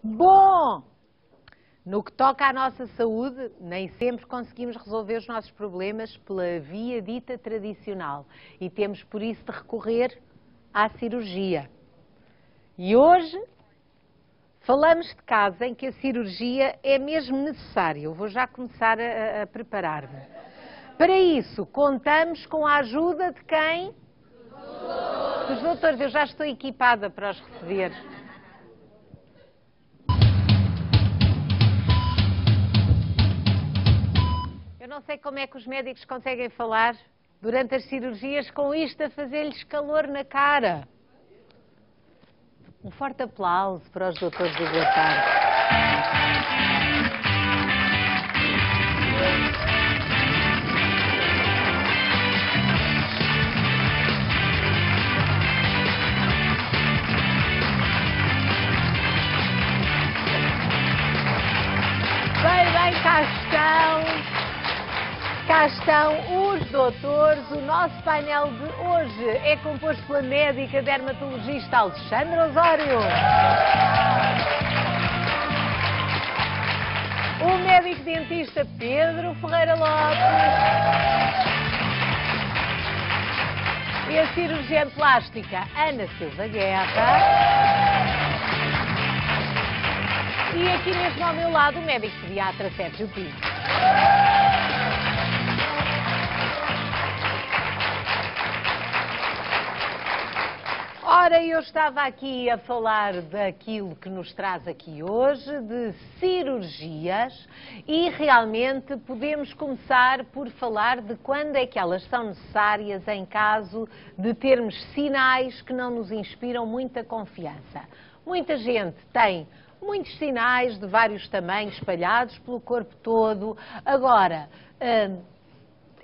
Bom, no que toca à nossa saúde, nem sempre conseguimos resolver os nossos problemas pela via dita tradicional e temos por isso de recorrer à cirurgia. E hoje falamos de casos em que a cirurgia é mesmo necessária. Eu vou já começar a preparar-me. Para isso, contamos com a ajuda de quem? Dos doutores. Eu já estou equipada para os receber. Eu não sei como é que os médicos conseguem falar durante as cirurgias com isto a fazer-lhes calor na cara. Um forte aplauso para os doutores do Boa Tarde. Bem, cá estão os doutores. O nosso painel de hoje é composto pela médica dermatologista Alexandra Osório, o médico dentista Pedro Ferreira Lopes e a cirurgiã plástica Ana Silva Guerra. E aqui mesmo ao meu lado o médico pediatra Sérgio Pinto. Ora, eu estava aqui a falar daquilo que nos traz aqui hoje, de cirurgias, e realmente podemos começar por falar de quando é que elas são necessárias em caso de termos sinais que não nos inspiram muita confiança. Muita gente tem muitos sinais de vários tamanhos espalhados pelo corpo todo. Agora,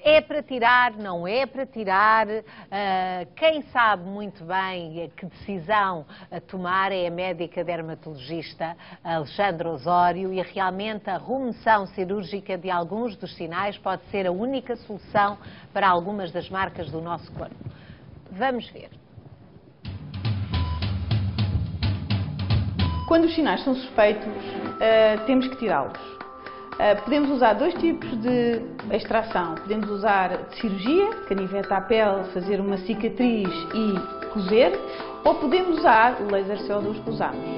é para tirar, não é para tirar? Quem sabe muito bem que decisão a tomar é a médica dermatologista Alexandra Osório, e realmente a remoção cirúrgica de alguns dos sinais pode ser a única solução para algumas das marcas do nosso corpo. Vamos ver. Quando os sinais são suspeitos, temos que tirá-los. Podemos usar dois tipos de extração. Podemos usar de cirurgia, canivete à pele, fazer uma cicatriz e cozer, ou podemos usar o laser CO2 que usamos.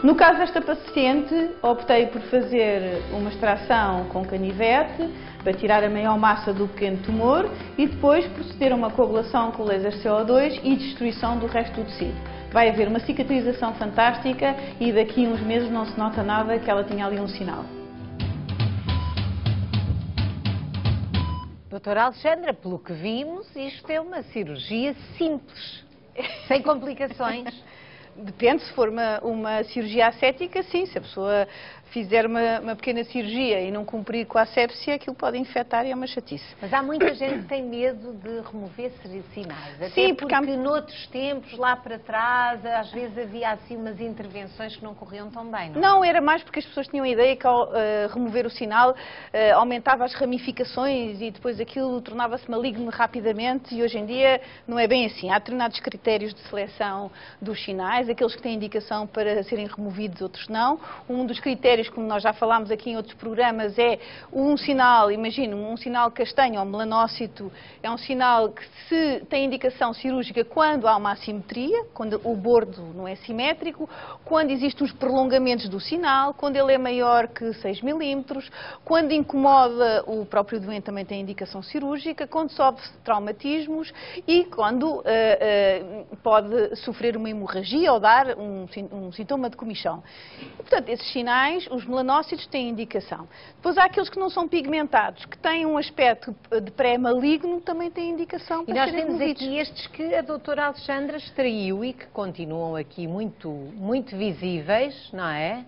No caso desta paciente, optei por fazer uma extração com canivete para tirar a maior massa do pequeno tumor e depois proceder a uma coagulação com o laser CO2 e destruição do resto do tecido. Vai haver uma cicatrização fantástica e daqui a uns meses não se nota nada que ela tinha ali um sinal. Doutora Alexandra, pelo que vimos, isto é uma cirurgia simples, sem complicações. Depende, se for uma cirurgia ascética, sim. Se a pessoa fizer uma pequena cirurgia e não cumprir com a asepsia, aquilo pode infectar e é uma chatice. Mas há muita gente que tem medo de remover sinais. Até sim, porque noutros tempos, lá para trás, às vezes havia assim umas intervenções que não corriam tão bem, não? Não, era mais porque as pessoas tinham a ideia que ao remover o sinal aumentava as ramificações e depois aquilo tornava-se maligno rapidamente, e hoje em dia não é bem assim. Há determinados critérios de seleção dos sinais, aqueles que têm indicação para serem removidos, outros não. Um dos critérios, como nós já falámos aqui em outros programas, é um sinal, imagino, um sinal castanho ou melanócito, é um sinal que se tem indicação cirúrgica quando há uma assimetria, quando o bordo não é simétrico, quando existem os prolongamentos do sinal, quando ele é maior que 6 milímetros, quando incomoda o próprio doente também tem indicação cirúrgica, quando sofre traumatismos e quando pode sofrer uma hemorragia ou dar um sintoma de comichão. Portanto, esses sinais, os melanócitos têm indicação. Depois há aqueles que não são pigmentados, que têm um aspecto de pré-maligno, também têm indicação para serem removidos. E nós temos aqui estes que a doutora Alexandra extraiu e que continuam aqui muito visíveis, não é?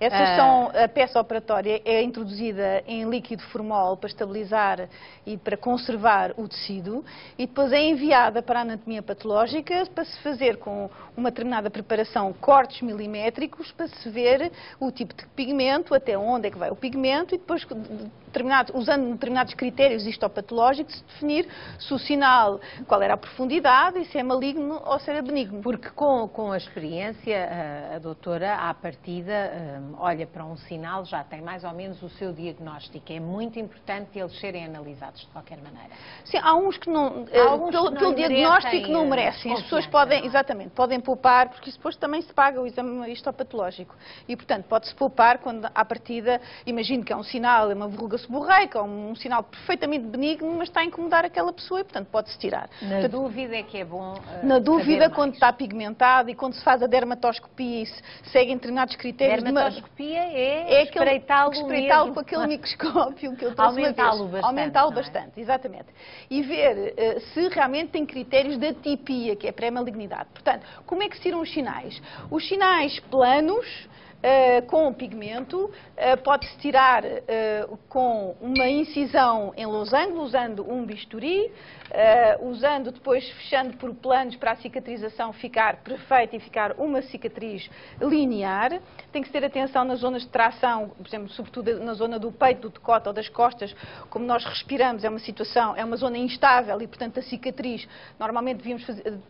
Essas são, a peça operatória é introduzida em líquido formol para estabilizar e para conservar o tecido e depois é enviada para a anatomia patológica para se fazer com uma determinada preparação cortes milimétricos para se ver o tipo de pigmento, até onde é que vai o pigmento e depois usando determinados critérios histopatológicos, se definir se o sinal, qual era a profundidade e se é maligno ou se era benigno. Porque com a experiência, a doutora, à partida, olha para um sinal, já tem mais ou menos o seu diagnóstico. É muito importante eles serem analisados de qualquer maneira. Sim, há uns que não, pelo diagnóstico não merecem. As pessoas podem, exatamente, podem poupar, porque isso depois também se paga o exame histopatológico. E, portanto, pode-se poupar quando, à partida, imagino que é um sinal, é uma verruga seborreica, ou um sinal perfeitamente benigno, mas está a incomodar aquela pessoa e, portanto, pode-se tirar. Na dúvida é que é bom na dúvida, quando está pigmentado e quando se faz a dermatoscopia e se seguem determinados critérios... Dermatoscopia é espreitá-lo com aquele microscópio que eu trouxe uma vez. Aumentá-lo bastante, exatamente. E ver se realmente tem critérios de atipia, que é pré-malignidade. Portanto, como é que se tiram os sinais? Os sinais planos, com o pigmento, pode-se tirar com uma incisão em losango, usando um bisturi, usando depois, fechando por planos para a cicatrização ficar perfeita e ficar uma cicatriz linear. Tem que ter atenção nas zonas de tração, por exemplo, sobretudo na zona do peito, do decote ou das costas, como nós respiramos, é uma zona instável e, portanto, a cicatriz, normalmente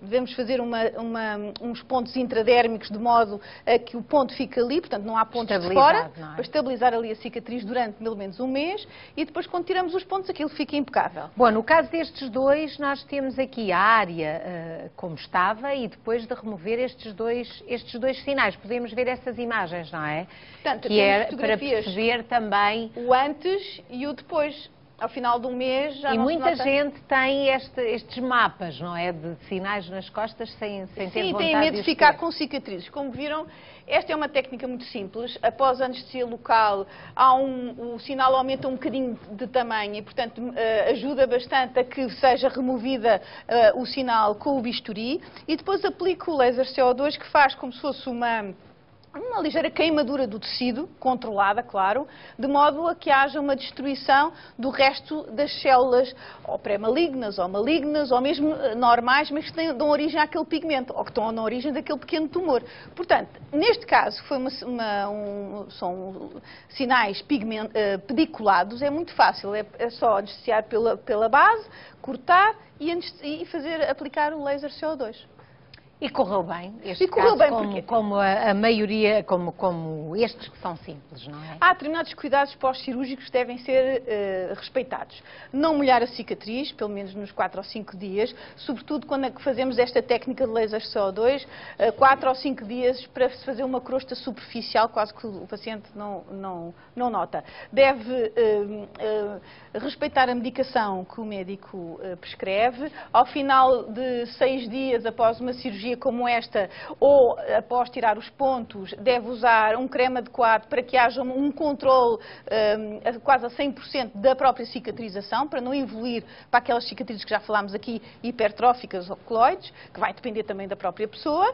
devemos fazer uns pontos intradérmicos de modo a que o ponto fique ali, portanto, não há pontos de fora, para estabilizar ali a cicatriz durante pelo menos um mês e depois, quando tiramos os pontos, aquilo fica impecável. Bom, no caso destes dois, nós temos aqui a área como estava e depois de remover estes dois sinais. Podemos ver essas imagens, não é? Portanto, que é para perceber também o antes e o depois. Ao final de um mês já e não muita se nota... gente tem estes mapas, não é? De sinais nas costas sem ter vontade de Sim, tem medo de ficar com cicatrizes. Como viram, esta é uma técnica muito simples. Após a anestesia local, o sinal aumenta um bocadinho de tamanho e, portanto, ajuda bastante a que seja removida o sinal com o bisturi. E depois aplico o laser CO2, que faz como se fosse uma ligeira queimadura do tecido, controlada, claro, de modo a que haja uma destruição do resto das células, ou pré-malignas, ou malignas, ou mesmo normais, mas que dão origem àquele pigmento, ou que estão na origem daquele pequeno tumor. Portanto, neste caso, são sinais pediculados, é muito fácil, é só anestesiar pela base, cortar e aplicar o laser CO2. E correu bem, como a maioria, como estes que são simples, não é? Há determinados cuidados pós-cirúrgicos que devem ser respeitados. Não molhar a cicatriz, pelo menos nos 4 ou 5 dias, sobretudo quando fazemos esta técnica de laser CO2, 4 ou 5 dias para se fazer uma crosta superficial, quase que o paciente não nota. Deve respeitar a medicação que o médico prescreve. Ao final de 6 dias após uma cirurgia como esta, ou após tirar os pontos, deve usar um creme adequado para que haja um controle quase a 100% da própria cicatrização, para não evoluir para aquelas cicatrizes que já falámos aqui, hipertróficas ou coloides, que vai depender também da própria pessoa,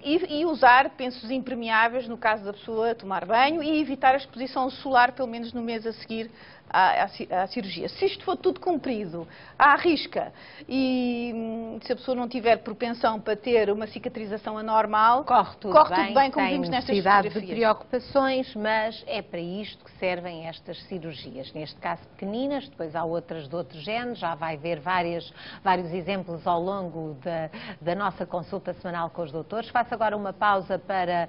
e usar pensos impermeáveis no caso da pessoa tomar banho e evitar a exposição solar pelo menos no mês a seguir à cirurgia. Se isto for tudo cumprido, à risca, e se a pessoa não tiver propensão para ter uma cicatrização anormal, corre tudo bem, como vimos nestas fotografias. De preocupações, mas é para isto que servem estas cirurgias. Neste caso pequeninas, depois há outras de outro género, já vai ver vários exemplos ao longo da nossa consulta semanal com os doutores. Faço agora uma pausa para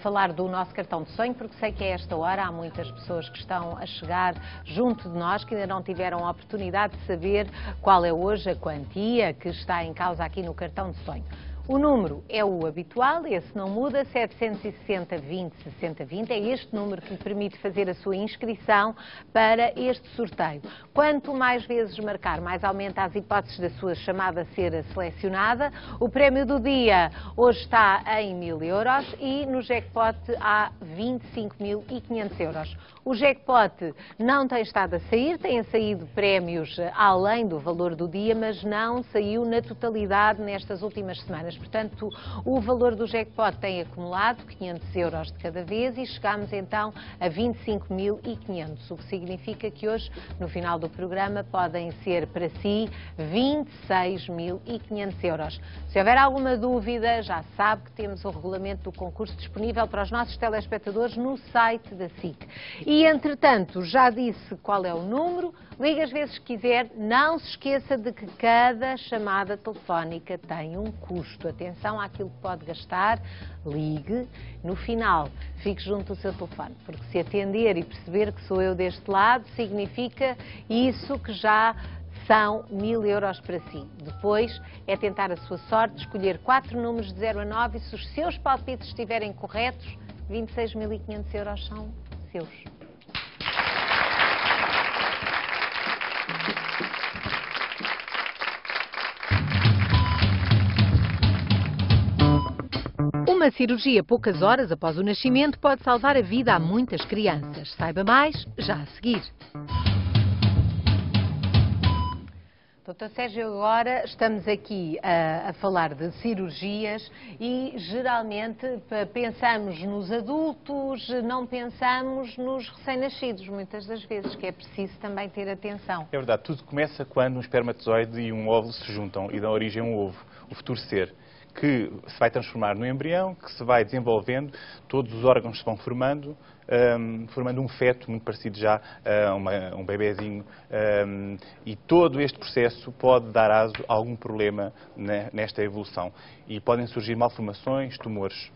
falar do nosso cartão de sonho, porque sei que a esta hora há muitas pessoas que estão a chegar junto de nós, que ainda não tiveram a oportunidade de saber qual é hoje a quantia que está em causa aqui no cartão de sonho. O número é o habitual, esse não muda, 760 20 60 20, é este número que lhe permite fazer a sua inscrição para este sorteio. Quanto mais vezes marcar, mais aumenta as hipóteses da sua chamada ser selecionada. O prémio do dia hoje está em 1000 euros e no jackpot há 25.500 euros. O jackpot não tem estado a sair, têm saído prémios além do valor do dia, mas não saiu na totalidade nestas últimas semanas. mas, portanto, o valor do jackpot tem acumulado 500 euros de cada vez e chegamos então a 25.500, o que significa que hoje, no final do programa, podem ser para si 26.500 euros. Se houver alguma dúvida, já sabe que temos o regulamento do concurso disponível para os nossos telespectadores no site da SIC. E, entretanto, já disse qual é o número, ligue as vezes que quiser, não se esqueça de que cada chamada telefónica tem um custo. Atenção àquilo que pode gastar, ligue, no final fique junto ao seu telefone, porque se atender e perceber que sou eu deste lado, significa isso que já são 1.000 euros para si. Depois é tentar a sua sorte, escolher 4 números de 0 a 9 e se os seus palpites estiverem corretos, 26.500 euros são seus. Uma cirurgia poucas horas após o nascimento pode salvar a vida a muitas crianças. Saiba mais já a seguir. Doutor Sérgio, agora estamos aqui a falar de cirurgias e geralmente pensamos nos adultos, não pensamos nos recém-nascidos, muitas das vezes, que é preciso também ter atenção. É verdade, tudo começa quando um espermatozoide e um óvulo se juntam e dão origem a um ovo, o futuro ser, que se vai transformar no embrião, que se vai desenvolvendo, todos os órgãos se vão formando, formando um feto muito parecido já a um bebezinho, e todo este processo pode dar aso a algum problema nesta evolução e podem surgir malformações, tumores.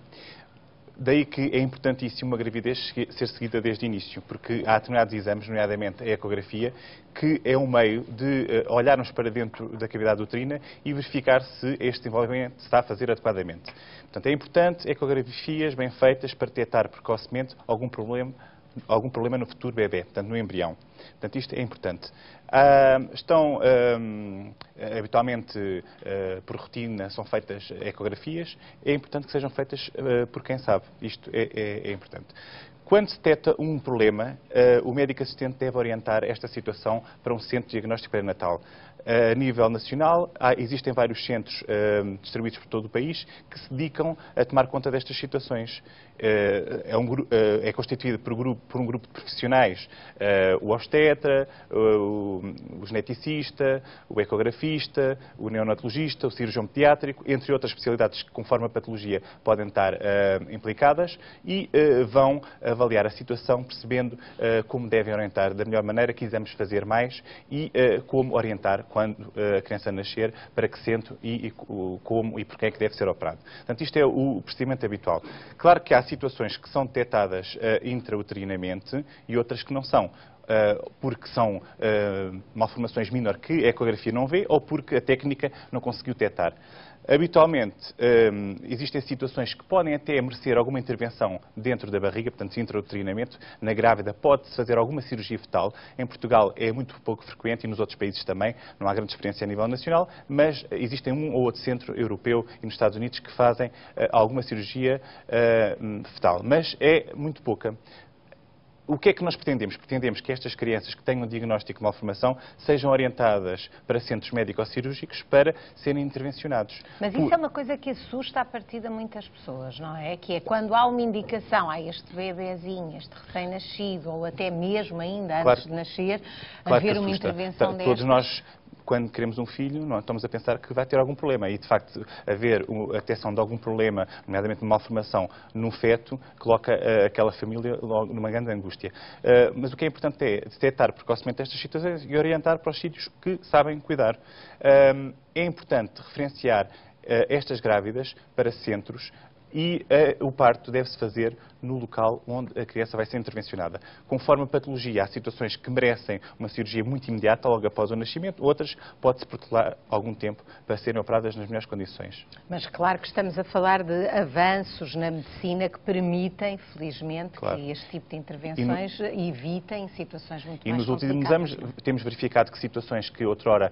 Daí que é importantíssimo uma gravidez ser seguida desde o início, porque há determinados exames, nomeadamente a ecografia, que é um meio de olharmos para dentro da cavidade uterina e verificar se este desenvolvimento se está a fazer adequadamente. Portanto, é importante ecografias bem feitas para detectar precocemente algum problema no futuro bebê, portanto, no embrião. Portanto, isto é importante. Estão habitualmente, por rotina, são feitas ecografias. É importante que sejam feitas por quem sabe. Isto é importante. Quando se detecta um problema, o médico assistente deve orientar esta situação para um centro de diagnóstico pré-natal. A nível nacional, existem vários centros distribuídos por todo o país que se dedicam a tomar conta destas situações. É constituído por um grupo de profissionais, o obstetra, o geneticista, o ecografista, o neonatologista, o cirurgião pediátrico, entre outras especialidades que, conforme a patologia, podem estar implicadas e vão avaliar a situação, percebendo como devem orientar da melhor maneira, que exames fazer mais e como orientar quando a criança nascer, para que centro e como e por quem é que deve ser operado. Portanto, isto é o procedimento habitual. Claro que há situações que são detectadas intrauterinamente e outras que não são. Porque são malformações menores que a ecografia não vê ou porque a técnica não conseguiu detectar. Habitualmente, existem situações que podem até merecer alguma intervenção dentro da barriga, portanto, intrauterinamente. Na grávida pode-se fazer alguma cirurgia fetal. Em Portugal é muito pouco frequente e nos outros países também. Não há grande experiência a nível nacional, mas existem um ou outro centro europeu e nos Estados Unidos que fazem alguma cirurgia fetal. Mas é muito pouca. O que é que nós pretendemos? Pretendemos que estas crianças que tenham um diagnóstico de malformação sejam orientadas para centros médico-cirúrgicos para serem intervencionados. Mas isso é uma coisa que assusta a partir de muitas pessoas, não é? Que é quando há uma indicação, este bebezinho, este recém-nascido, ou até mesmo ainda antes de nascer, haver uma intervenção destas. Todos nós, quando queremos um filho, não estamos a pensar que vai ter algum problema. E, de facto, haver a detecção de algum problema, nomeadamente uma malformação num feto, coloca aquela família logo numa grande angústia. Mas o que é importante é detectar precocemente estas situações e orientar para os sítios que sabem cuidar. É importante referenciar estas grávidas para centros e o parto deve-se fazer no local onde a criança vai ser intervencionada. Conforme a patologia, há situações que merecem uma cirurgia muito imediata logo após o nascimento, outras pode-se protelar algum tempo para serem operadas nas melhores condições. Mas claro que estamos a falar de avanços na medicina que permitem, felizmente, que este tipo de intervenções evitem situações muito mais complicadas. E nos últimos anos temos verificado que situações que outrora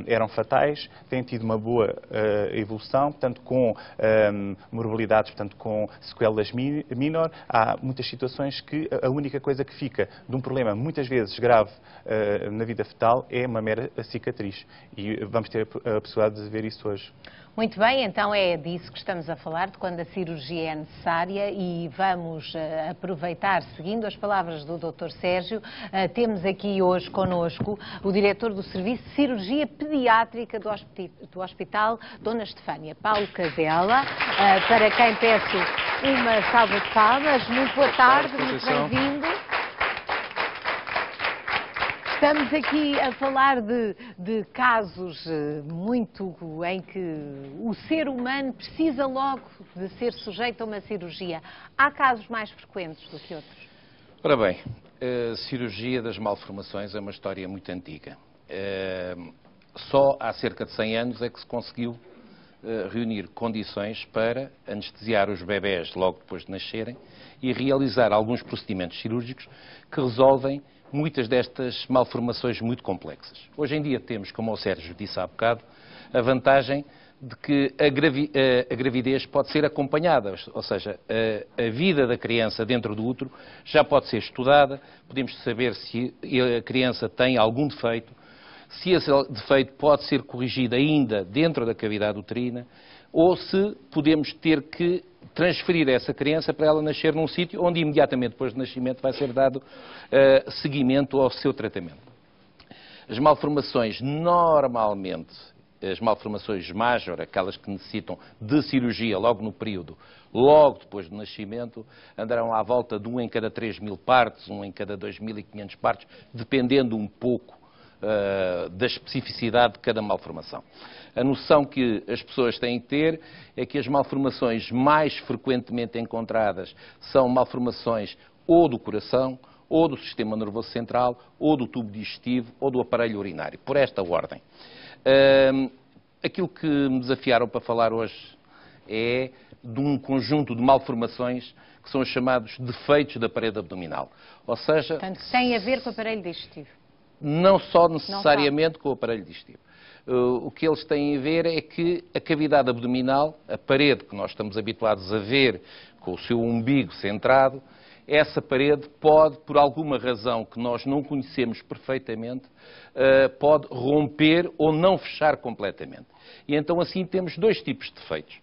eram fatais têm tido uma boa evolução, portanto com morbilidades, portanto com sequelas menor. Há muitas situações que a única coisa que fica de um problema muitas vezes grave na vida fetal é uma mera cicatriz. E vamos ter a possibilidade de ver isso hoje. Muito bem, então é disso que estamos a falar, de quando a cirurgia é necessária, e vamos aproveitar, seguindo as palavras do Dr. Sérgio, temos aqui hoje connosco o diretor do Serviço de Cirurgia Pediátrica do Hospital Dona Estefânia, Paulo Casella, para quem peço uma salva de palmas. Muito boa tarde, muito bem-vindo. Estamos aqui a falar de casos em que o ser humano precisa logo de ser sujeito a uma cirurgia. Há casos mais frequentes do que outros? Ora bem, a cirurgia das malformações é uma história muito antiga. Só há cerca de 100 anos é que se conseguiu reunir condições para anestesiar os bebés logo depois de nascerem e realizar alguns procedimentos cirúrgicos que resolvem muitas destas malformações muito complexas. Hoje em dia temos, como o Sérgio disse há bocado, a vantagem de que a gravidez pode ser acompanhada, ou seja, a vida da criança dentro do útero já pode ser estudada, podemos saber se a criança tem algum defeito, se esse defeito pode ser corrigido ainda dentro da cavidade uterina, ou se podemos ter que transferir essa criança para ela nascer num sítio onde imediatamente depois do nascimento vai ser dado seguimento ao seu tratamento. As malformações, normalmente, as malformações major, aquelas que necessitam de cirurgia logo no período, logo depois do nascimento, andarão à volta de 1 em cada 3.000 partos, 1 em cada 2.500 partos, dependendo um pouco da especificidade de cada malformação. A noção que as pessoas têm que ter é que as malformações mais frequentemente encontradas são malformações ou do coração, ou do sistema nervoso central, ou do tubo digestivo, ou do aparelho urinário, por esta ordem. Aquilo que me desafiaram para falar hoje é de um conjunto de malformações que são os chamados defeitos da parede abdominal. Ou seja... Portanto, tem a ver com o aparelho digestivo. Não só necessariamente com o aparelho digestivo. O que eles têm a ver é que a cavidade abdominal, a parede que nós estamos habituados a ver com o seu umbigo centrado, essa parede pode, por alguma razão que nós não conhecemos perfeitamente, pode romper ou não fechar completamente. E então assim temos dois tipos de defeitos.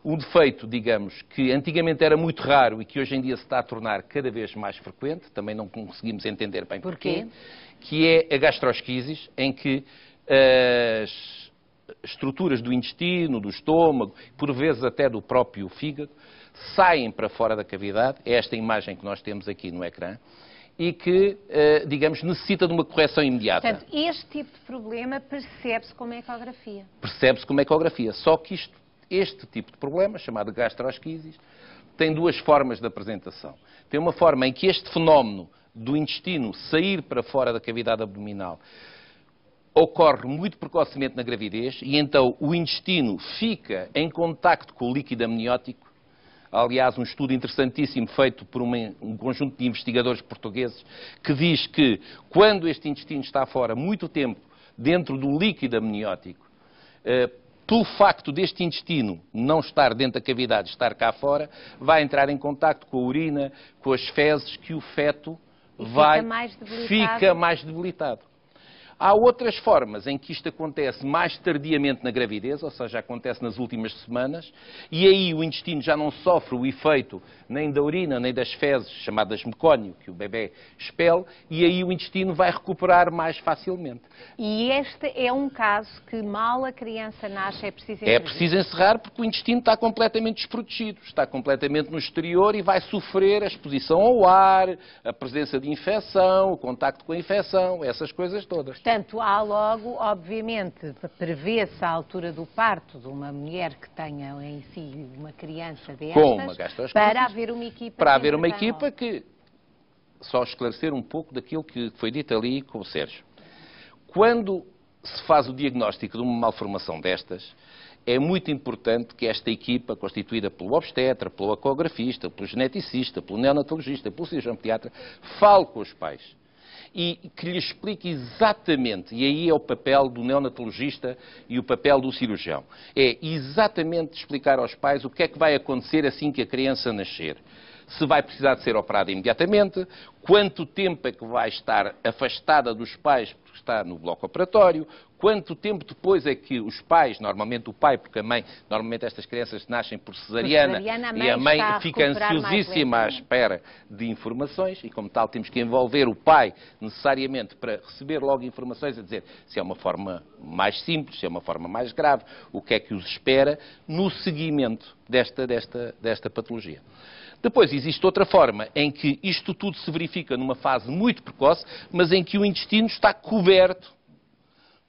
Um defeito, digamos, que antigamente era muito raro e que hoje em dia se está a tornar cada vez mais frequente, também não conseguimos entender bem porquê, que é a gastrosquises, em que as estruturas do intestino, do estômago, por vezes até do próprio fígado, saem para fora da cavidade, é esta imagem que nós temos aqui no ecrã, e que, digamos, necessita de uma correção imediata. Portanto, este tipo de problema percebe-se com uma ecografia. Percebe-se com uma ecografia, só que este tipo de problema, chamado gastrosquises, tem duas formas de apresentação. Tem uma forma em que este fenómeno do intestino sair para fora da cavidade abdominal ocorre muito precocemente na gravidez e então o intestino fica em contacto com o líquido amniótico. Aliás, um estudo interessantíssimo feito por um conjunto de investigadores portugueses que diz que quando este intestino está fora muito tempo dentro do líquido amniótico, pelo facto deste intestino não estar dentro da cavidade, estar cá fora, vai entrar em contacto com a urina, com as fezes, que o feto fica mais debilitado. Há outras formas em que isto acontece mais tardiamente na gravidez, ou seja, acontece nas últimas semanas, e aí o intestino já não sofre o efeito nem da urina, nem das fezes, chamadas mecónio, que o bebê expele, e aí o intestino vai recuperar mais facilmente. E este é um caso que mal a criança nasce é preciso encerrar? É preciso encerrar porque o intestino está completamente desprotegido, está completamente no exterior e vai sofrer a exposição ao ar, a presença de infecção, o contacto com a infecção, essas coisas todas. Portanto, há logo, obviamente, prevê-se a altura do parto de uma mulher que tenha em si uma criança destas, com uma gastroscopia, para haver uma equipa. Para haver uma equipa que, só esclarecer um pouco daquilo que foi dito ali com o Sérgio. Quando se faz o diagnóstico de uma malformação destas, é muito importante que esta equipa, constituída pelo obstetra, pelo ecografista, pelo geneticista, pelo neonatologista, pelo cirurgião pediatra, fale com os pais. E que lhe explique exatamente, e aí é o papel do neonatologista e o papel do cirurgião, é exatamente explicar aos pais o que é que vai acontecer assim que a criança nascer. se vai precisar de ser operada imediatamente, quanto tempo é que vai estar afastada dos pais porque está no bloco operatório, quanto tempo depois é que os pais, normalmente o pai, porque a mãe, normalmente estas crianças nascem por cesariana e a mãe fica ansiosíssima à espera de informações e, como tal, temos que envolver o pai necessariamente para receber logo informações, a dizer se é uma forma mais simples, se é uma forma mais grave, o que é que os espera no seguimento desta patologia. Depois existe outra forma em que isto tudo se verifica numa fase muito precoce, mas em que o intestino está coberto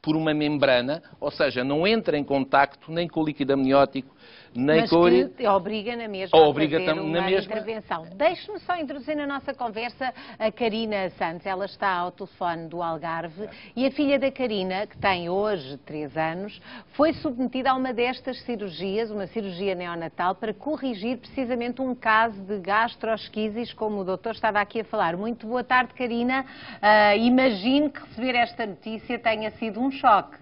por uma membrana, ou seja, não entra em contacto nem com o líquido amniótico, nem mas com que obriga na mesma a fazer uma intervenção. Deixe-me só introduzir na nossa conversa a Karina Santos. Ela está ao telefone do Algarve e a filha da Karina, que tem hoje 3 anos, foi submetida a uma destas cirurgias, uma cirurgia neonatal, para corrigir precisamente um caso de gastrosquises, como o doutor estava aqui a falar. Muito boa tarde, Karina. Imagino que receber esta notícia tenha sido um choque.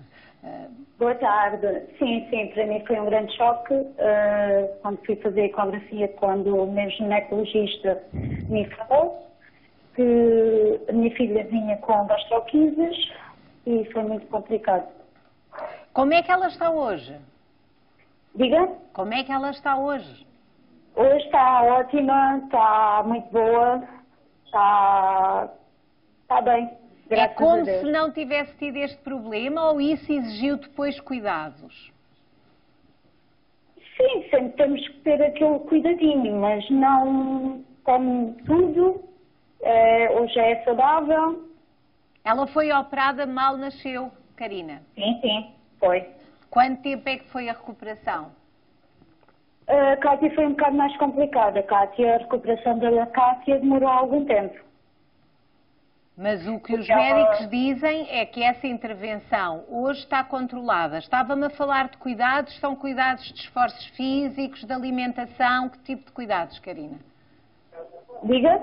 Boa tarde. Sim, para mim foi um grande choque quando fui fazer a ecografia, quando o meu ginecologista me falou que a minha filha vinha com gastrosquises e foi muito complicado. Como é que ela está hoje? Diga? Como é que ela está hoje? Hoje está ótima, está muito boa, está bem. É como se não tivesse tido este problema ou isso exigiu depois cuidados? Sim, sempre temos que ter aquele cuidadinho, mas não como tudo, hoje é saudável. Ela foi operada, mal nasceu, Karina? Sim, foi. Quanto tempo é que foi a recuperação? A Cátia foi um bocado mais complicada. A recuperação da Cátia demorou algum tempo. Mas o que os médicos dizem é que essa intervenção hoje está controlada. Estava-me a falar de cuidados, são cuidados de esforços físicos, de alimentação, que tipo de cuidados, Karina? Diga?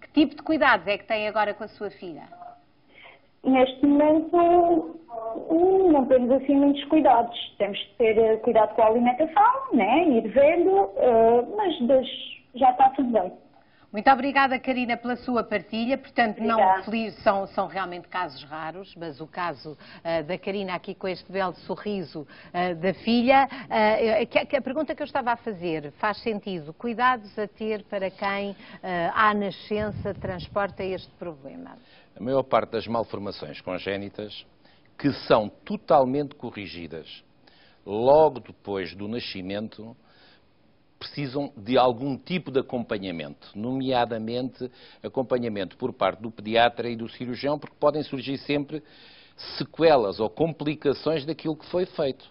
Que tipo de cuidados é que tem agora com a sua filha? Neste momento não temos assim muitos cuidados. Temos que ter cuidado com a alimentação, né? Ir vendo, mas já está tudo bem. Muito obrigada, Karina, pela sua partilha. Portanto, são realmente casos raros, mas o caso da Karina aqui com este belo sorriso da filha, a pergunta que eu estava a fazer faz sentido. Cuidados a ter para quem à nascença transporta este problema? A maior parte das malformações congénitas, que são totalmente corrigidas logo depois do nascimento, precisam de algum tipo de acompanhamento, nomeadamente acompanhamento por parte do pediatra e do cirurgião, porque podem surgir sempre sequelas ou complicações daquilo que foi feito.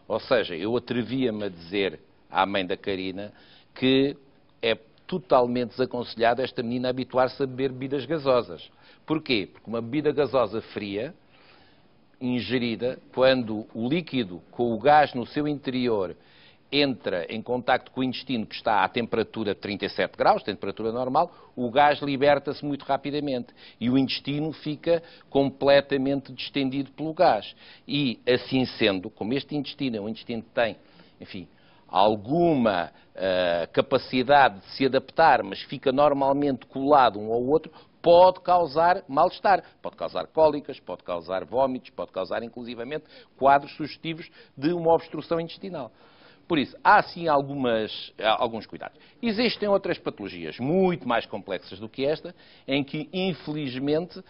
Ou seja, eu atrevia-me a dizer à mãe da Karina que é totalmente desaconselhado esta menina habituar-se a beber bebidas gasosas. Porquê? Porque uma bebida gasosa fria, ingerida, quando o líquido com o gás no seu interior entra em contacto com o intestino, que está à temperatura de 37 graus, temperatura normal, o gás liberta-se muito rapidamente e o intestino fica completamente distendido pelo gás. E, assim sendo, como este intestino é um intestino que tem, enfim, alguma capacidade de se adaptar, mas fica normalmente colado um ao outro, pode causar mal-estar, pode causar cólicas, pode causar vômitos, pode causar, inclusivamente, quadros sugestivos de uma obstrução intestinal. Por isso, há sim alguns cuidados. Existem outras patologias muito mais complexas do que esta, em que, infelizmente,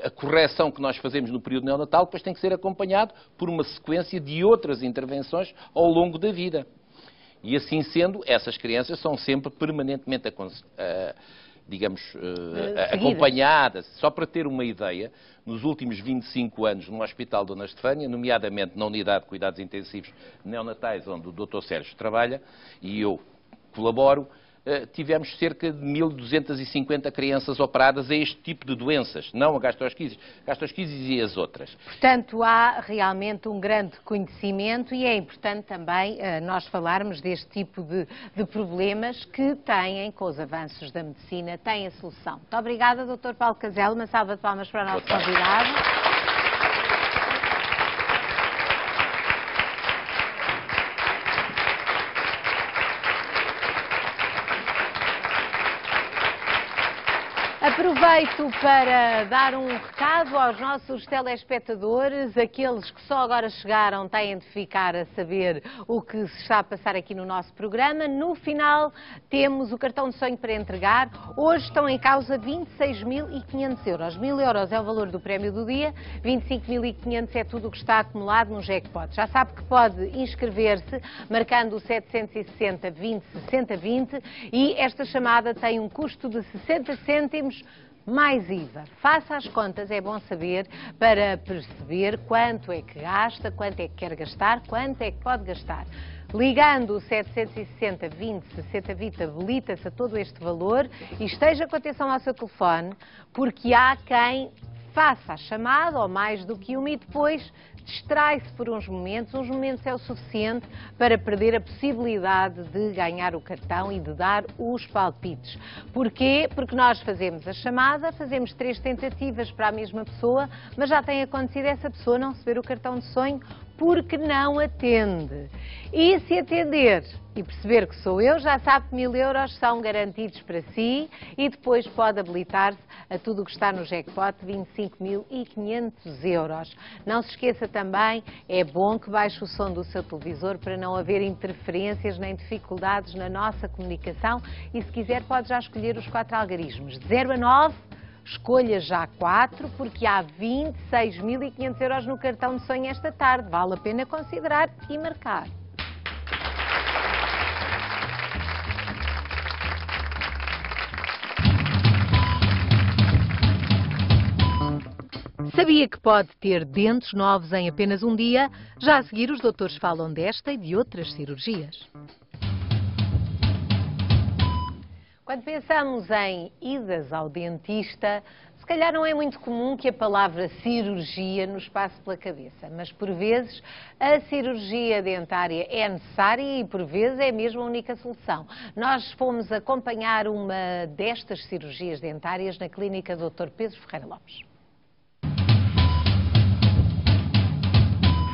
a correção que nós fazemos no período neonatal depois tem que ser acompanhado por uma sequência de outras intervenções ao longo da vida. E assim sendo, essas crianças são sempre permanentemente acompanhadas. Só para ter uma ideia, nos últimos 25 anos no Hospital Dona Estefânia, nomeadamente na Unidade de Cuidados Intensivos Neonatais, onde o Dr. Sérgio trabalha, e eu colaboro, tivemos cerca de 1.250 crianças operadas a este tipo de doenças, não a gastrosquises e as outras. Portanto, há realmente um grande conhecimento e é importante também nós falarmos deste tipo de problemas que têm, com os avanços da medicina, têm a solução. Muito obrigada, Dr. Paulo Casella. Uma salva de palmas para o nosso convidado. Aproveito para dar um recado aos nossos telespectadores, aqueles que só agora chegaram têm de ficar a saber o que se está a passar aqui no nosso programa. No final temos o cartão de sonho para entregar. Hoje estão em causa 26.500 euros. 1.000 euros é o valor do prémio do dia, 25.500 é tudo o que está acumulado no jackpot. Já sabe que pode inscrever-se marcando o 760 20 60 20 e esta chamada tem um custo de 60 cêntimos mais IVA. Faça as contas, é bom saber, para perceber quanto é que gasta, quanto é que quer gastar, quanto é que pode gastar. Ligando o 760 20 60 20 habilita-se a todo este valor e esteja com atenção ao seu telefone, porque há quem faça a chamada, ou mais do que uma, e depois distrai-se por uns momentos é o suficiente para perder a possibilidade de ganhar o cartão e de dar os palpites. Porquê? Porque nós fazemos a chamada, fazemos 3 tentativas para a mesma pessoa, mas já tem acontecido essa pessoa não receber o cartão de sonho porque não atende. E se atender e perceber que sou eu, já sabe que 1.000 euros são garantidos para si e depois pode habilitar-se a tudo o que está no jackpot, 25.500 euros. Não se esqueça também, é bom que baixe o som do seu televisor para não haver interferências nem dificuldades na nossa comunicação e se quiser pode já escolher os 4 algarismos, de 0 a 9. Escolha já 4, porque há 26.500 euros no cartão de sonho esta tarde. Vale a pena considerar e marcar. Sabia que pode ter dentes novos em apenas um dia? Já a seguir, os doutores falam desta e de outras cirurgias. Quando pensamos em idas ao dentista, se calhar não é muito comum que a palavra cirurgia nos passe pela cabeça, mas por vezes a cirurgia dentária é necessária e por vezes é mesmo a única solução. Nós fomos acompanhar uma destas cirurgias dentárias na clínica Dr. Pedro Ferreira Lopes.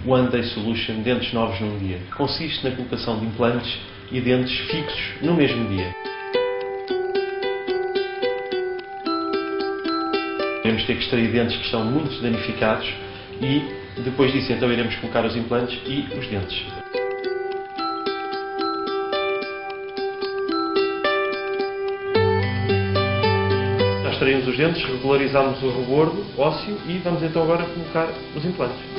One Day Solution Dentes Novos num Dia consiste na colocação de implantes e dentes fixos no mesmo dia. Iremos ter que extrair dentes que estão muito danificados e depois disso então iremos colocar os implantes e os dentes. Já extraímos os dentes, regularizamos o rebordo ósseo e vamos então agora colocar os implantes.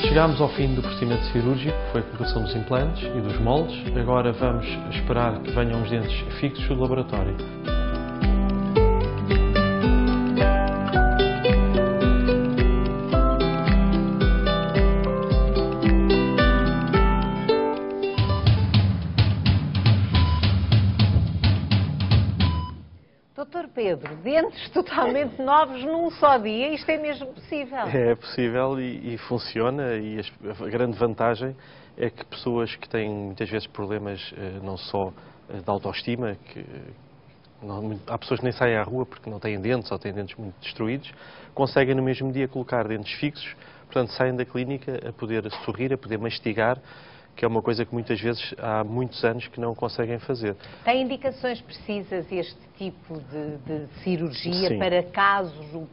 Chegámos ao fim do procedimento cirúrgico, que foi a colocação dos implantes e dos moldes. Agora vamos esperar que venham os dentes fixos do laboratório. Doutor Pedro, dentes totalmente novos num só dia, isto é mesmo possível? É possível e funciona, e a grande vantagem é que pessoas que têm muitas vezes problemas não só de autoestima, há pessoas que nem saem à rua porque não têm dentes ou têm dentes muito destruídos, conseguem no mesmo dia colocar dentes fixos, portanto saem da clínica a poder sorrir, a poder mastigar, que é uma coisa que muitas vezes há muitos anos que não conseguem fazer. Tem indicações precisas este tipo de cirurgia? Sim.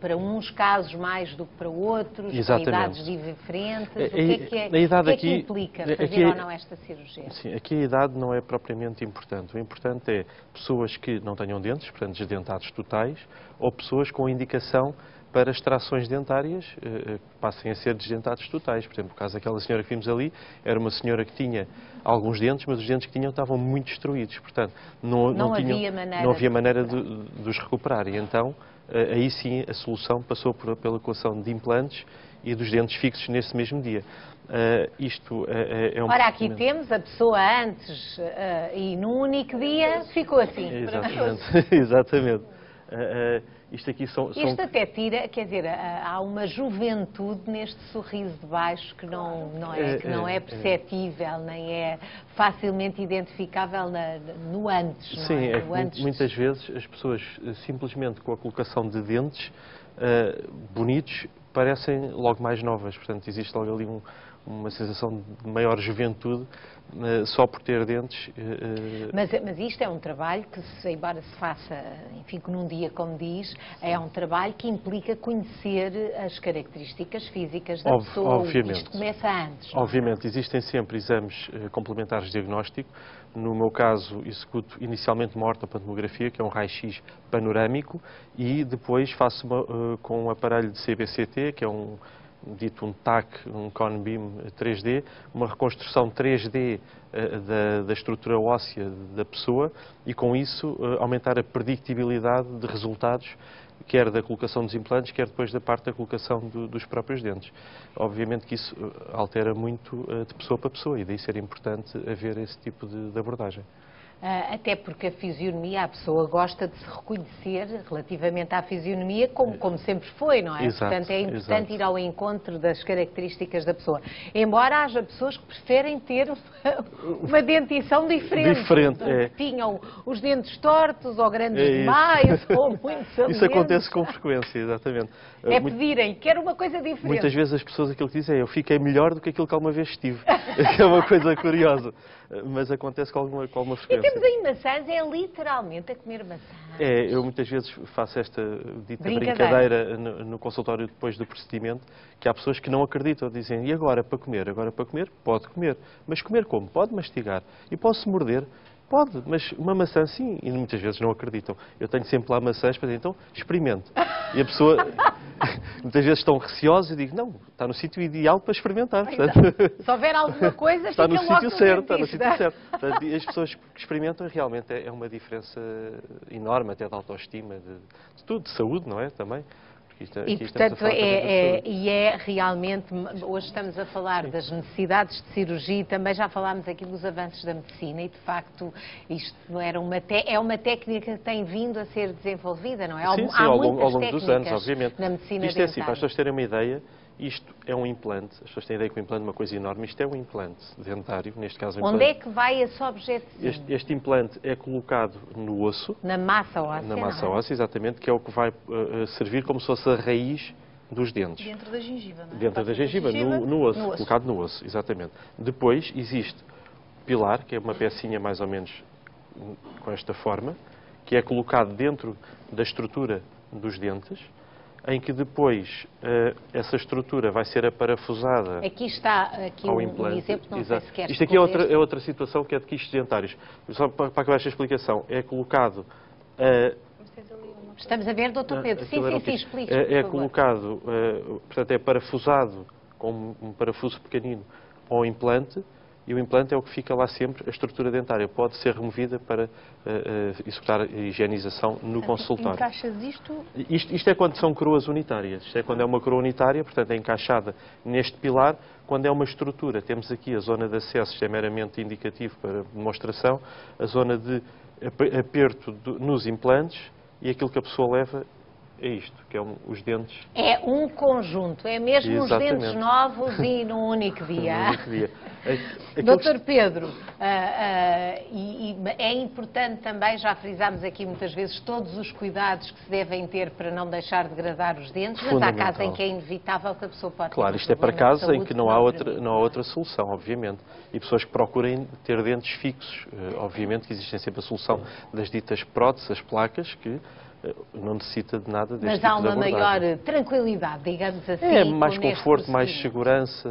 Para uns casos mais do que para outros? Exatamente. Com idades diferentes? O que é que implica fazer ou não esta cirurgia? Sim, aqui a idade não é propriamente importante. O importante é pessoas que não tenham dentes, portanto desdentados totais, ou pessoas com indicação para extrações dentárias que passem a ser desdentados totais. Por exemplo, o caso daquela senhora que vimos ali, era uma senhora que tinha alguns dentes, mas os dentes que tinham estavam muito destruídos. Portanto, não havia maneira de os recuperar. E então, aí sim, a solução passou pela colocação de implantes e dos dentes fixos nesse mesmo dia. Isto é um Ora, aqui temos a pessoa antes e num único dia ficou assim. Exatamente. Exatamente. Isto aqui Isto até tira, quer dizer, há uma juventude neste sorriso de baixo que não é perceptível, nem é facilmente identificável no antes. Sim, não é? Muitas vezes as pessoas simplesmente com a colocação de dentes bonitos parecem logo mais novas. Portanto, existe logo ali uma sensação de maior juventude só por ter dentes. Mas isto é um trabalho que, embora se faça, enfim, num dia, como diz, é um trabalho que implica conhecer as características físicas da pessoa. Obviamente. Isto começa antes. Obviamente, existem sempre exames complementares de diagnóstico. No meu caso, executo inicialmente uma ortopantomografia, que é um raio-x panorâmico, e depois faço com um aparelho de CBCT, que é um TAC, um Cone Beam 3D, uma reconstrução 3D da estrutura óssea da pessoa e, com isso, aumentar a predictibilidade de resultados, quer da colocação dos implantes, quer depois da parte da colocação dos próprios dentes. Obviamente que isso altera muito de pessoa para pessoa e daí ser importante haver esse tipo de abordagem. Até porque a fisionomia, a pessoa gosta de se reconhecer relativamente à fisionomia como sempre foi, não é? Exato, portanto, é importante exato. ir ao encontro das características da pessoa. Embora haja pessoas que preferem ter uma dentição diferente. Tinham os dentes tortos, ou grandes demais, ou muito salientes. Isso acontece com frequência, exatamente. Pedirem, quero uma coisa diferente. Muitas vezes as pessoas aquilo que dizem é: eu fiquei melhor do que aquilo que alguma vez estive. É uma coisa curiosa, mas acontece com alguma frequência. E temos aí maçãs, é literalmente a comer maçãs. Eu muitas vezes faço esta dita brincadeira no consultório depois do procedimento, que há pessoas que não acreditam, dizem: e agora para comer? Agora para comer? Pode comer. Mas comer como? Pode mastigar. E posso morder? Pode, mas uma maçã sim, e muitas vezes não acreditam. Eu tenho sempre lá maçãs para dizer: então experimente. E a pessoa, muitas vezes estão receosos e digo: não, está no sítio ideal para experimentar. Portanto, se houver alguma coisa, está no sítio certo, está no sítio certo. Portanto, as pessoas que experimentam realmente é uma diferença enorme, até de autoestima, de tudo, de saúde, não é? Também. E, portanto, realmente, hoje estamos a falar das necessidades de cirurgia e também já falámos aqui dos avanços da medicina e, de facto, isto era é uma técnica que tem vindo a ser desenvolvida, não é? Sim, há ao muitas longo dos anos, obviamente. Na medicina isto é dentária. assim, para as pessoas terem uma ideia, isto é um implante, as pessoas têm a ideia que o implante é uma coisa enorme, isto é um implante dentário, neste caso um implante. Onde é que vai esse objeto? Este implante é colocado no osso. Na massa óssea. Na massa óssea, exatamente, que é o que vai servir como se fosse a raiz dos dentes. Dentro da gengiva, não é? Dentro da gengiva, no osso, colocado no osso, exatamente. Depois existe o pilar, que é uma pecinha mais ou menos com esta forma, que é colocado dentro da estrutura dos dentes, em que depois essa estrutura vai ser aparafusada. Aqui está ao um implante. exemplo, não sei se queres. Isto aqui é outra situação que é de quistos dentários. Só para acabar esta explicação, é colocado... Estamos a ver, Dr. Pedro. Sim, explique. É colocado, portanto, é parafusado com um parafuso pequenino ao implante, e o implante é o que fica lá sempre. A estrutura dentária pode ser removida para executar a higienização no consultório. Encaixas isto? Isto é quando são coroas unitárias. Isto é quando é uma coroa unitária, portanto é encaixada neste pilar. Quando é uma estrutura, temos aqui a zona de acesso, isto é meramente indicativo para demonstração, a zona de aperto nos implantes, e aquilo que a pessoa leva é isto, que é os dentes. É um conjunto, é mesmo Exatamente. Os dentes novos e num único dia. Num único dia. Dr. Pedro, é importante também, já frisámos aqui muitas vezes, todos os cuidados que se devem ter para não deixar degradar os dentes, mas há casos em que é inevitável que a pessoa pode ter. Claro, isto é para casos em que não há outra solução, obviamente. E pessoas que procurem ter dentes fixos. Obviamente que existe sempre a solução das ditas próteses, as placas, que não necessita de nada deste tipo de abordagem. Mas há uma maior tranquilidade, digamos assim. É mais conforto, mais segurança,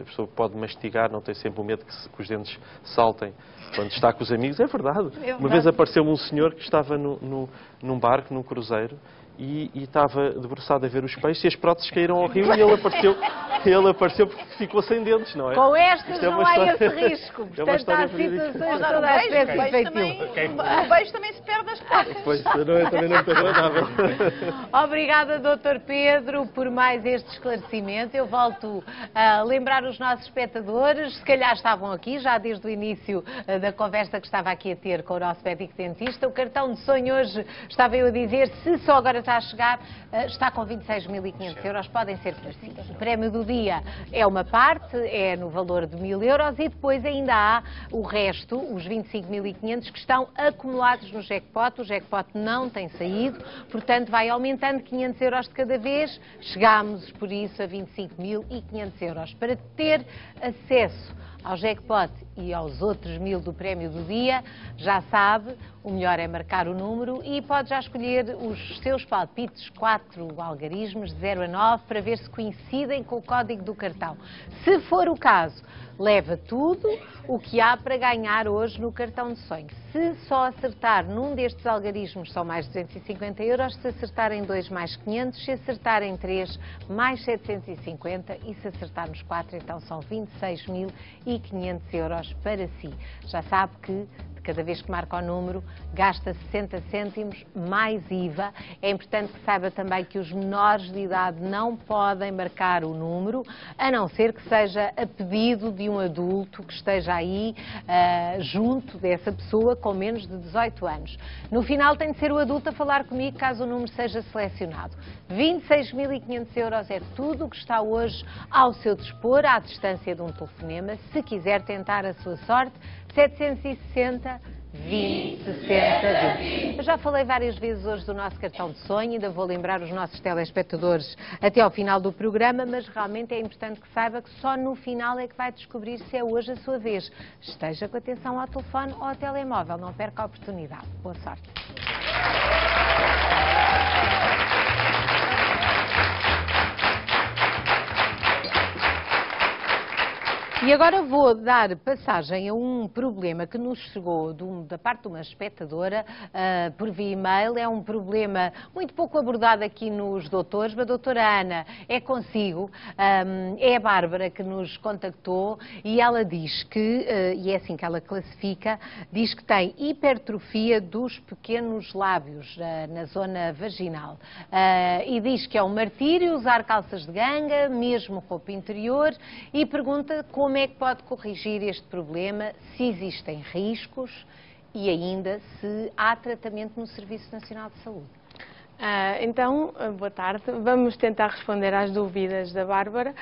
a pessoa pode mastigar, não tem sempre o medo que os dentes saltem quando está com os amigos. É verdade. Uma vez apareceu-me um senhor que estava num barco, num cruzeiro, e estava debruçado a ver os peixes e as próteses caíram ao rio e ele apareceu porque ficou sem dentes, não é? Com estas não há esse risco. Portanto, há situações de toda a espécie de feitio. O beijo também se perde nas próteses. Pois, também não é muito agradável. Obrigada, Dr. Pedro, por mais este esclarecimento. Eu volto a lembrar os nossos espectadores, se calhar estavam aqui já desde o início da conversa que estava aqui a ter com o nosso médico dentista. O cartão de sonho hoje, estava eu a dizer, se só agora está a chegar, está com 26.500 euros, podem ser para si. O prémio do dia é uma parte, é no valor de 1.000 euros e depois ainda há o resto, os 25.500 que estão acumulados no jackpot. O jackpot não tem saído, portanto vai aumentando 500 euros de cada vez, chegámos por isso a 25.500 euros. Para ter acesso ao jackpot e aos outros 1.000 do prémio do dia, já sabe, o melhor é marcar o número e pode já escolher os seus palpites, 4 algarismos, de 0 a 9, para ver se coincidem com o código do cartão. Se for o caso, leva tudo o que há para ganhar hoje no cartão de sonho. Se só acertar num destes algarismos são mais 250 euros, se acertarem 2 mais 500, se acertarem 3 mais 750 e se acertar nos 4 então são 26.500 euros para si. Já sabe que cada vez que marca o número, gasta 60 cêntimos mais IVA. É importante que saiba também que os menores de idade não podem marcar o número, a não ser que seja a pedido de um adulto que esteja aí junto dessa pessoa com menos de 18 anos. No final tem de ser o adulto a falar comigo caso o número seja selecionado. 26.500 euros é tudo o que está hoje ao seu dispor, à distância de um telefonema. Se quiser tentar a sua sorte, 760 20 60 20. Eu já falei várias vezes hoje do nosso cartão de sonho, ainda vou lembrar os nossos telespectadores até ao final do programa, mas realmente é importante que saiba que só no final é que vai descobrir se é hoje a sua vez. Esteja com atenção ao telefone ou ao telemóvel, não perca a oportunidade. Boa sorte. E agora vou dar passagem a um problema que nos chegou da parte de uma espectadora por via e-mail. É um problema muito pouco abordado aqui nos doutores, mas a doutora Ana, é consigo, é a Bárbara que nos contactou e ela diz que, e é assim que ela classifica, diz que tem hipertrofia dos pequenos lábios na zona vaginal. E diz que é um martírio usar calças de ganga, mesmo roupa interior, e pergunta como é que pode corrigir este problema, se existem riscos e ainda se há tratamento no Serviço Nacional de Saúde. Então, boa tarde. Vamos tentar responder às dúvidas da Bárbara,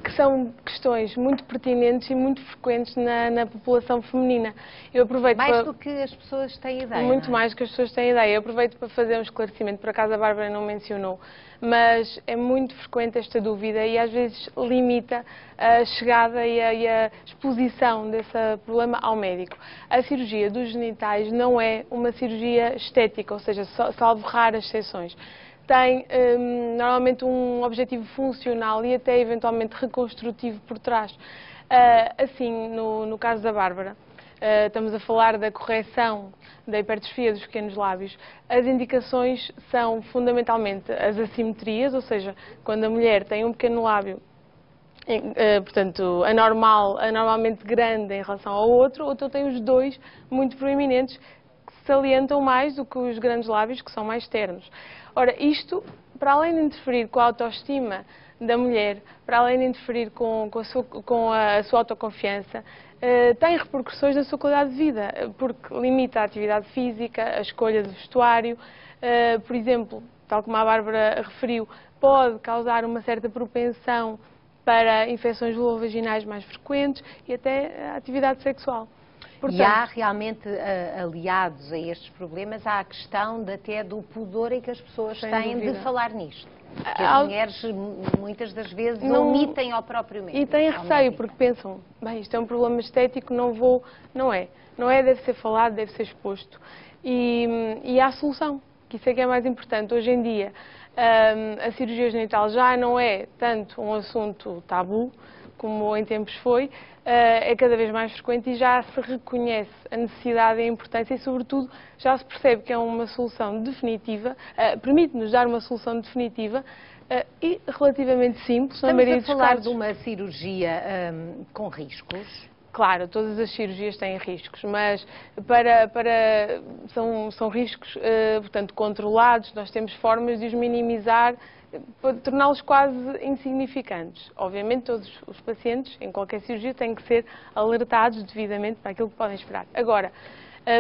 que são questões muito pertinentes e muito frequentes na população feminina. Eu aproveito mais do que as pessoas têm ideia. Muito mais do que as pessoas têm ideia. Eu aproveito para fazer um esclarecimento. Por acaso a Bárbara não mencionou, mas é muito frequente esta dúvida e às vezes limita a chegada e a exposição desse problema ao médico. A cirurgia dos genitais não é uma cirurgia estética, ou seja, salvo raras exceções. Tem normalmente um objetivo funcional e até eventualmente reconstrutivo por trás. Assim, no caso da Bárbara, estamos a falar da correção da hipertrofia dos pequenos lábios. As indicações são fundamentalmente as assimetrias, ou seja, quando a mulher tem um pequeno lábio, portanto, anormalmente grande em relação ao outro, ou então tem os dois muito proeminentes, que se salientam mais do que os grandes lábios, que são mais ternos. Ora, isto, para além de interferir com a autoestima da mulher, para além de interferir com a sua autoconfiança, tem repercussões na sua qualidade de vida, porque limita a atividade física, a escolha de vestuário, por exemplo, tal como a Bárbara referiu, pode causar uma certa propensão para infecções vulvovaginais mais frequentes e até a atividade sexual. Portanto, e há realmente, aliados a estes problemas, há a questão até do pudor em que as pessoas têm de falar nisto. Porque as mulheres, muitas das vezes, omitem ao próprio médico. E têm receio, porque pensam, bem, isto é um problema estético, não é, deve ser falado, deve ser exposto. E há solução, que isso é que é mais importante. Hoje em dia, a cirurgia genital já não é tanto um assunto tabu, como em tempos foi, é cada vez mais frequente e já se reconhece a necessidade e a importância e, sobretudo, já se percebe que é uma solução definitiva, permite-nos dar uma solução definitiva e relativamente simples. Estamos a falar de uma cirurgia com riscos? Claro, todas as cirurgias têm riscos, mas são riscos, portanto, controlados. Nós temos formas de os minimizar, torná-los quase insignificantes. Obviamente, todos os pacientes, em qualquer cirurgia, têm que ser alertados devidamente para aquilo que podem esperar. Agora,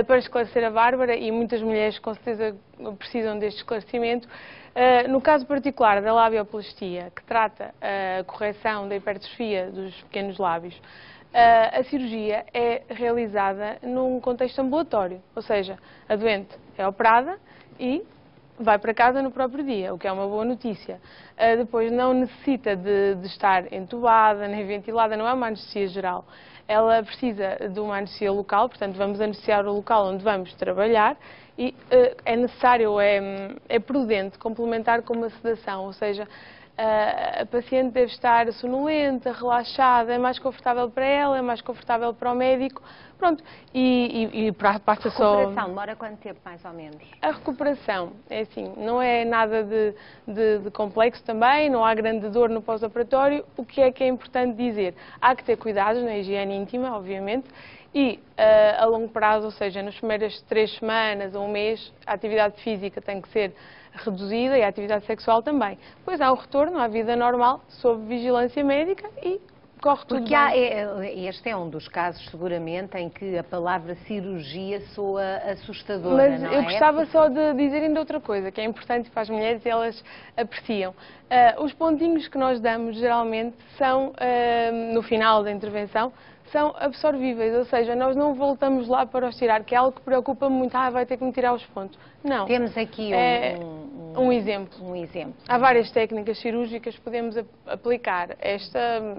para esclarecer a Bárbara, e muitas mulheres com certeza precisam deste esclarecimento. No caso particular da labioplastia, que trata a correção da hipertrofia dos pequenos lábios, a cirurgia é realizada num contexto ambulatório, ou seja, a doente é operada e vai para casa no próprio dia, o que é uma boa notícia. Depois não necessita de estar entubada nem ventilada, não é uma anestesia geral. Ela precisa de uma anestesia local, portanto vamos anestesiar o local onde vamos trabalhar, e é necessário, é prudente complementar com uma sedação, ou seja, a paciente deve estar sonolenta, relaxada, é mais confortável para ela, é mais confortável para o médico, pronto, e passa só... A recuperação demora quanto tempo, mais ou menos? A recuperação, é assim, não é nada de complexo também, não há grande dor no pós-operatório. O que é importante dizer? Há que ter cuidados na higiene íntima, obviamente, e a longo prazo, ou seja, nas primeiras 3 semanas ou um mês, a atividade física tem que ser reduzida e a atividade sexual também. Depois há um retorno à vida normal, sob vigilância médica, e corre tudo Porque bem. este é um dos casos, seguramente, em que a palavra cirurgia soa assustadora, Mas não eu é? gostava só de dizer ainda outra coisa, que é importante para as mulheres e elas apreciam. Os pontinhos que nós damos, geralmente, são, no final da intervenção, são absorvíveis, ou seja, nós não voltamos lá para os tirar, que é algo que preocupa-me muito, vai ter que me tirar os pontos. Não. Temos aqui um exemplo. Um exemplo. Há várias técnicas cirúrgicas que podemos aplicar. Esta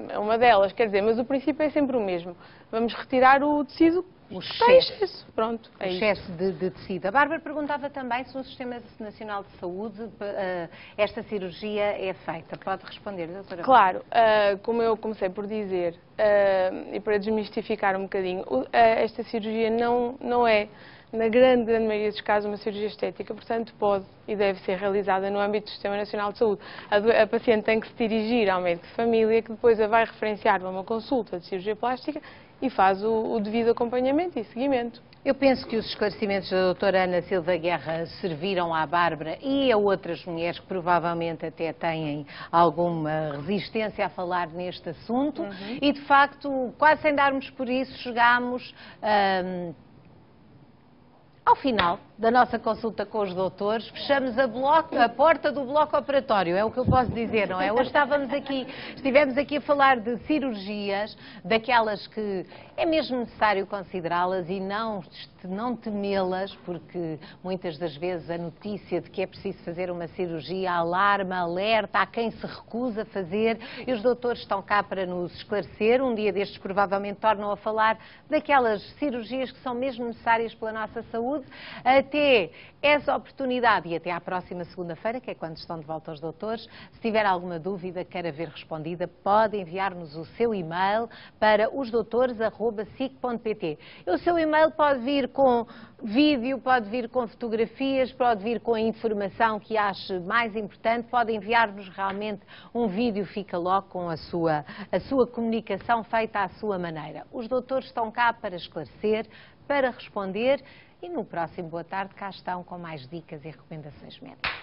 é uma delas, quer dizer, mas o princípio é sempre o mesmo. Vamos retirar o tecido O que tem excesso. excesso. Pronto, O é isso. excesso de tecido. A Bárbara perguntava também se no Sistema Nacional de Saúde esta cirurgia é feita. Pode responder, doutora? Claro, como eu comecei por dizer, e para desmistificar um bocadinho, esta cirurgia não é, na grande maioria dos casos, uma cirurgia estética, portanto pode e deve ser realizada no âmbito do Sistema Nacional de Saúde. A paciente tem que se dirigir ao médico de família, que depois a vai referenciar para uma consulta de cirurgia plástica e faz o devido acompanhamento e seguimento. Eu penso que os esclarecimentos da doutora Ana Silva Guerra serviram à Bárbara e a outras mulheres que provavelmente até têm alguma resistência a falar neste assunto. E, de facto, quase sem darmos por isso, chegámos ao final da nossa consulta com os doutores, fechamos a porta do bloco operatório, é o que eu posso dizer, não é? Hoje estivemos aqui a falar de cirurgias, daquelas que é mesmo necessário considerá-las e não temê-las, porque muitas das vezes a notícia de que é preciso fazer uma cirurgia alarma, alerta, há quem se recusa a fazer, e os doutores estão cá para nos esclarecer. Um dia destes provavelmente tornam a falar daquelas cirurgias que são mesmo necessárias pela nossa saúde. Até essa oportunidade e até à próxima segunda-feira, que é quando estão de volta os doutores, se tiver alguma dúvida que queira ver respondida, pode enviar-nos o seu e-mail para osdoutores@sic.pt. O seu e-mail pode vir com vídeo, pode vir com fotografias, pode vir com a informação que ache mais importante, pode enviar-nos realmente um vídeo, fica logo com a sua comunicação feita à sua maneira. Os doutores estão cá para esclarecer, para responder. E no próximo Boa Tarde cá estão com mais dicas e recomendações médicas.